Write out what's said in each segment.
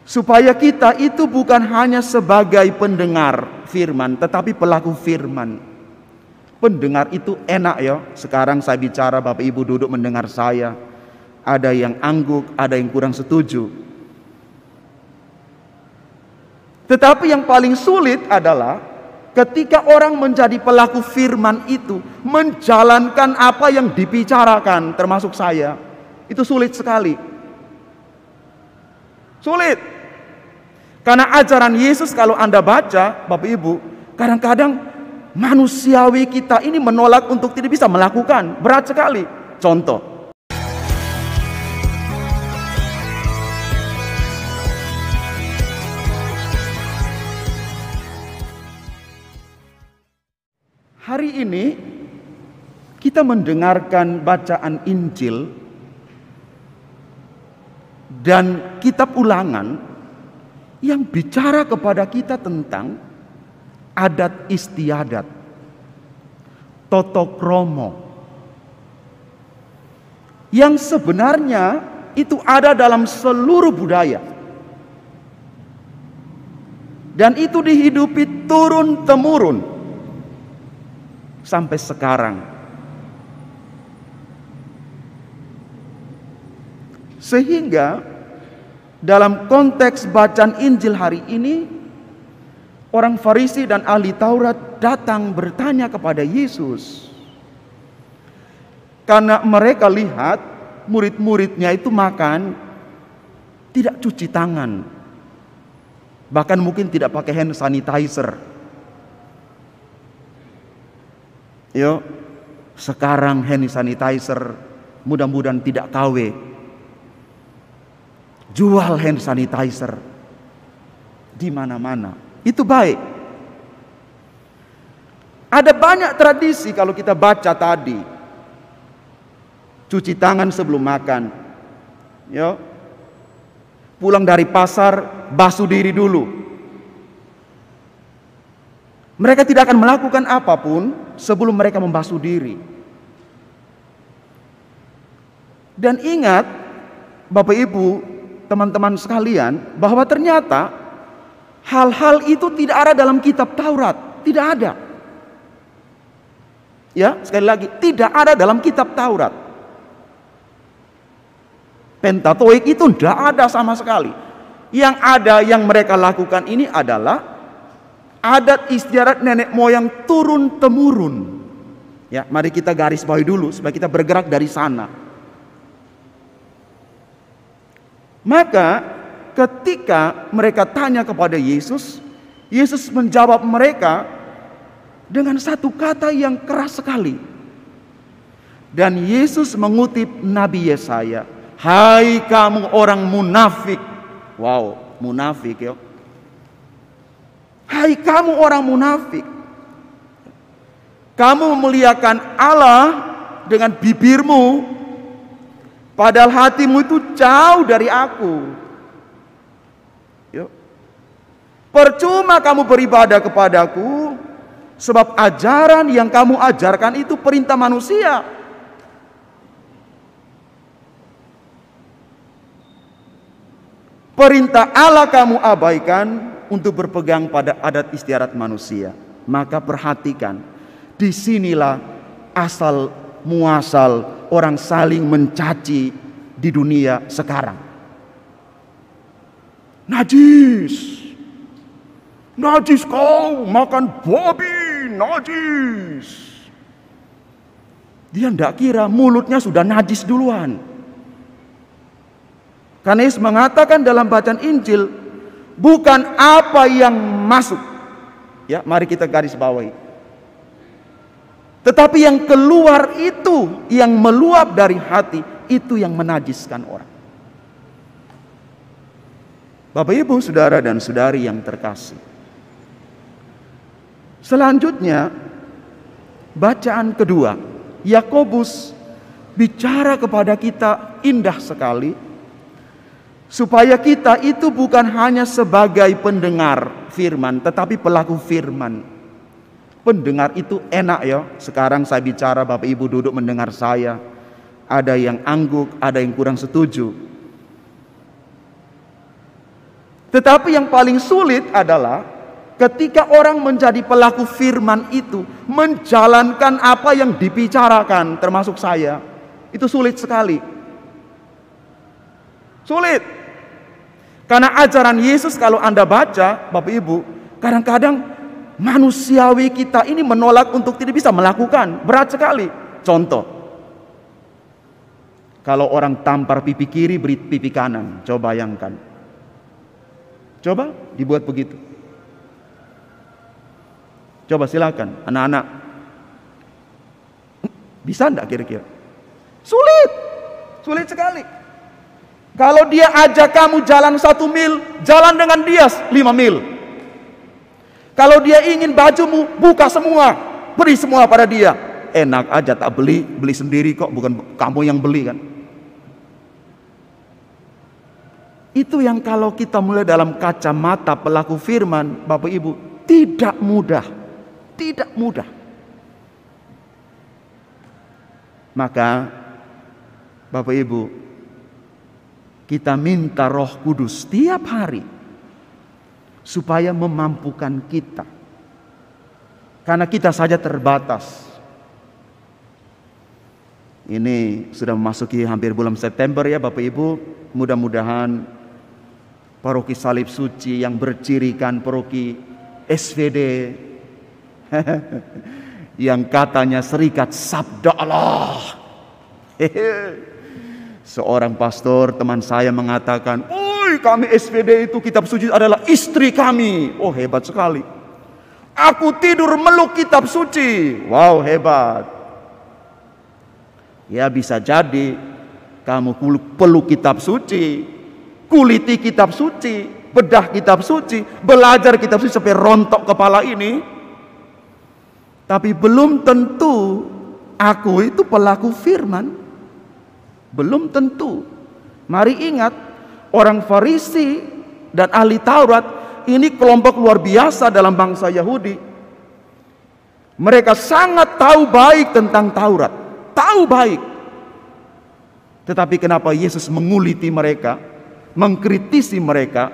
supaya kita itu bukan hanya sebagai pendengar firman, tetapi pelaku firman. Pendengar itu enak ya. Sekarang saya bicara, Bapak Ibu duduk mendengar saya. Ada yang angguk, ada yang kurang setuju. Tetapi yang paling sulit adalah ketika orang menjadi pelaku firman itu menjalankan apa yang dibicarakan, termasuk saya. Itu sulit sekali. Sulit. Karena ajaran Yesus kalau Anda baca, Bapak Ibu, kadang-kadang manusiawi kita ini menolak untuk tidak bisa melakukan. Berat sekali. Contoh. Hari ini kita mendengarkan bacaan Injil dan kitab Ulangan yang bicara kepada kita tentang adat istiadat, toto kromo, yang sebenarnya itu ada dalam seluruh budaya dan itu dihidupi turun-temurun sampai sekarang. Sehingga dalam konteks bacaan Injil hari ini, orang Farisi dan ahli Taurat datang bertanya kepada Yesus. Karena mereka lihat murid-muridnya itu makan tidak cuci tangan. Bahkan mungkin tidak pakai hand sanitizer. Yo, sekarang hand sanitizer mudah-mudahan tidak KW. Jual hand sanitizer di mana-mana. Itu baik. Ada banyak tradisi kalau kita baca tadi. Cuci tangan sebelum makan. Yo. Pulang dari pasar, basuh diri dulu. Mereka tidak akan melakukan apapun sebelum mereka membasuh diri. Dan ingat, Bapak Ibu, teman-teman sekalian, bahwa ternyata hal-hal itu tidak ada dalam kitab Taurat. Tidak ada. Ya, sekali lagi, tidak ada dalam kitab Taurat. Pentateuch itu tidak ada sama sekali. Yang ada yang mereka lakukan ini adalah adat istiadat nenek moyang turun-temurun. Ya, mari kita garis bawahi dulu supaya kita bergerak dari sana. Maka ketika mereka tanya kepada Yesus, Yesus menjawab mereka dengan satu kata yang keras sekali. Dan Yesus mengutip Nabi Yesaya, "Hai kamu orang munafik." Wow, munafik ya. Hai kamu orang munafik. Kamu memuliakan Allah dengan bibirmu, padahal hatimu itu jauh dari aku. Yuk. Percuma kamu beribadah kepadaku, sebab ajaran yang kamu ajarkan itu perintah manusia. Perintah Allah kamu abaikan untuk berpegang pada adat istiadat manusia. Maka perhatikan, disinilah asal muasal orang saling mencaci di dunia sekarang. Najis. Najis kau makan babi, najis. Dia tidak kira mulutnya sudah najis duluan. Karena Yesus mengatakan dalam bacaan Injil, bukan apa yang masuk. Ya, mari kita garis bawahi. Tetapi yang keluar itu, yang meluap dari hati, itu yang menajiskan orang. Bapak, Ibu, saudara dan saudari yang terkasih. Selanjutnya, bacaan kedua, Yakobus bicara kepada kita indah sekali, supaya kita itu bukan hanya sebagai pendengar firman, tetapi pelaku firman. Pendengar itu enak ya. Sekarang saya bicara, Bapak Ibu duduk mendengar saya. Ada yang angguk, ada yang kurang setuju. Tetapi yang paling sulit adalah ketika orang menjadi pelaku firman itu, menjalankan apa yang dibicarakan, termasuk saya, itu sulit sekali. Sulit. Karena ajaran Yesus kalau Anda baca, Bapak Ibu, kadang-kadang manusiawi kita ini menolak untuk tidak bisa melakukan. Berat sekali. Contoh, kalau orang tampar pipi kiri, beri pipi kanan. Coba bayangkan. Coba dibuat begitu. Coba silakan anak-anak. Bisa enggak kira-kira? Sulit. Sulit sekali. Kalau dia ajak kamu jalan 1 mil, jalan dengan dia 5 mil. Kalau dia ingin bajumu, buka semua, beri semua pada dia. Enak aja, tak beli sendiri kok, bukan kamu yang beli kan. Itu yang kalau kita mulai dalam kacamata pelaku firman, Bapak Ibu, tidak mudah. Tidak mudah. Maka Bapak Ibu, kita minta Roh Kudus setiap hari supaya memampukan kita. Karena kita saja terbatas. Ini sudah memasuki hampir bulan September ya Bapak Ibu. Mudah-mudahan paroki Salib Suci yang bercirikan paroki SVD yang katanya serikat sabda Allah. Seorang pastor teman saya mengatakan, "Oi, kami SVD itu kitab suci adalah istri kami." Oh, hebat sekali. Aku tidur meluk kitab suci. Wow, hebat. Ya bisa jadi kamu peluk kitab suci, kuliti kitab suci, bedah kitab suci, belajar kitab suci sampai rontok kepala ini. Tapi belum tentu aku itu pelaku firman. Belum tentu. Mari ingat, orang Farisi dan ahli Taurat ini kelompok luar biasa dalam bangsa Yahudi. Mereka sangat tahu baik tentang Taurat. Tahu baik. Tetapi kenapa Yesus menguliti mereka, mengkritisi mereka,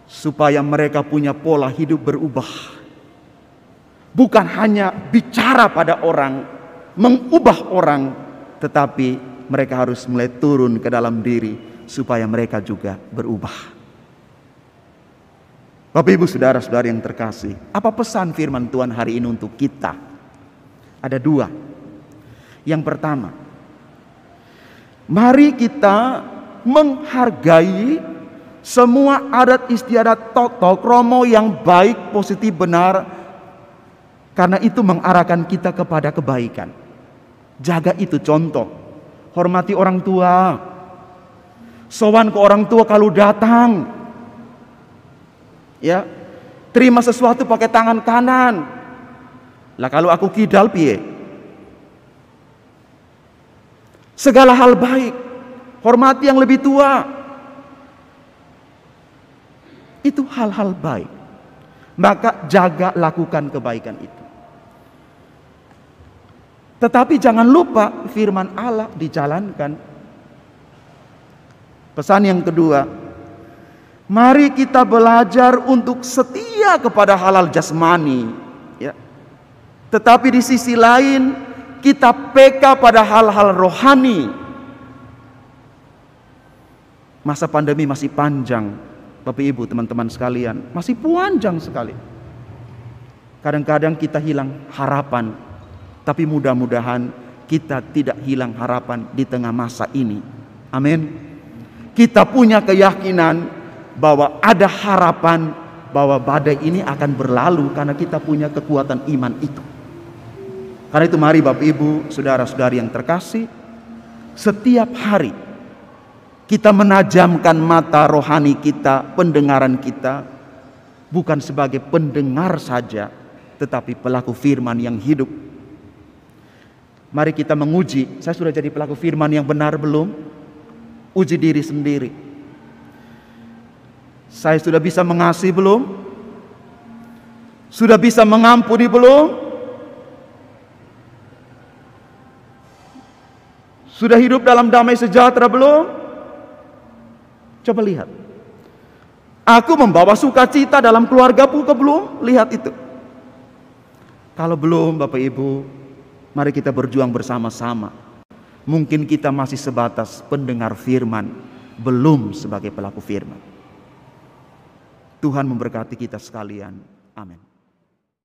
supaya mereka punya pola hidup berubah. Bukan hanya bicara pada orang, mengubah orang, tetapi mereka harus mulai turun ke dalam diri supaya mereka juga berubah. Bapak Ibu saudara-saudari yang terkasih, apa pesan firman Tuhan hari ini untuk kita? Ada 2. Yang pertama, mari kita menghargai semua adat istiadat toto kromo yang baik, positif, benar, karena itu mengarahkan kita kepada kebaikan. Jaga itu. Contoh, hormati orang tua, sowan ke orang tua kalau datang, ya, terima sesuatu pakai tangan kanan. Lah kalau aku kidal piye? Segala hal baik, hormati yang lebih tua. Itu hal-hal baik. Maka jaga, lakukan kebaikan itu. Tetapi jangan lupa firman Allah dijalankan. Pesan yang kedua, mari kita belajar untuk setia kepada halal jasmani, ya. Tetapi di sisi lain kita peka pada hal-hal rohani. Masa pandemi masih panjang, Bapak Ibu, teman-teman sekalian, masih panjang sekali. Kadang-kadang kita hilang harapan, tapi mudah-mudahan kita tidak hilang harapan di tengah masa ini. Amin. Kita punya keyakinan bahwa ada harapan bahwa badai ini akan berlalu karena kita punya kekuatan iman itu. Karena itu mari Bapak Ibu, saudara-saudari yang terkasih, setiap hari kita menajamkan mata rohani kita, pendengaran kita, bukan sebagai pendengar saja, tetapi pelaku firman yang hidup. Mari kita menguji, saya sudah jadi pelaku firman yang benar belum? Uji diri sendiri. Saya sudah bisa mengasihi belum? Sudah bisa mengampuni belum? Sudah hidup dalam damai sejahtera belum? Coba lihat. Aku membawa sukacita dalam keluargamu, kau belum lihat itu? Kalau belum, Bapak Ibu, mari kita berjuang bersama-sama. Mungkin kita masih sebatas pendengar firman, belum sebagai pelaku firman. Tuhan memberkati kita sekalian. Amin.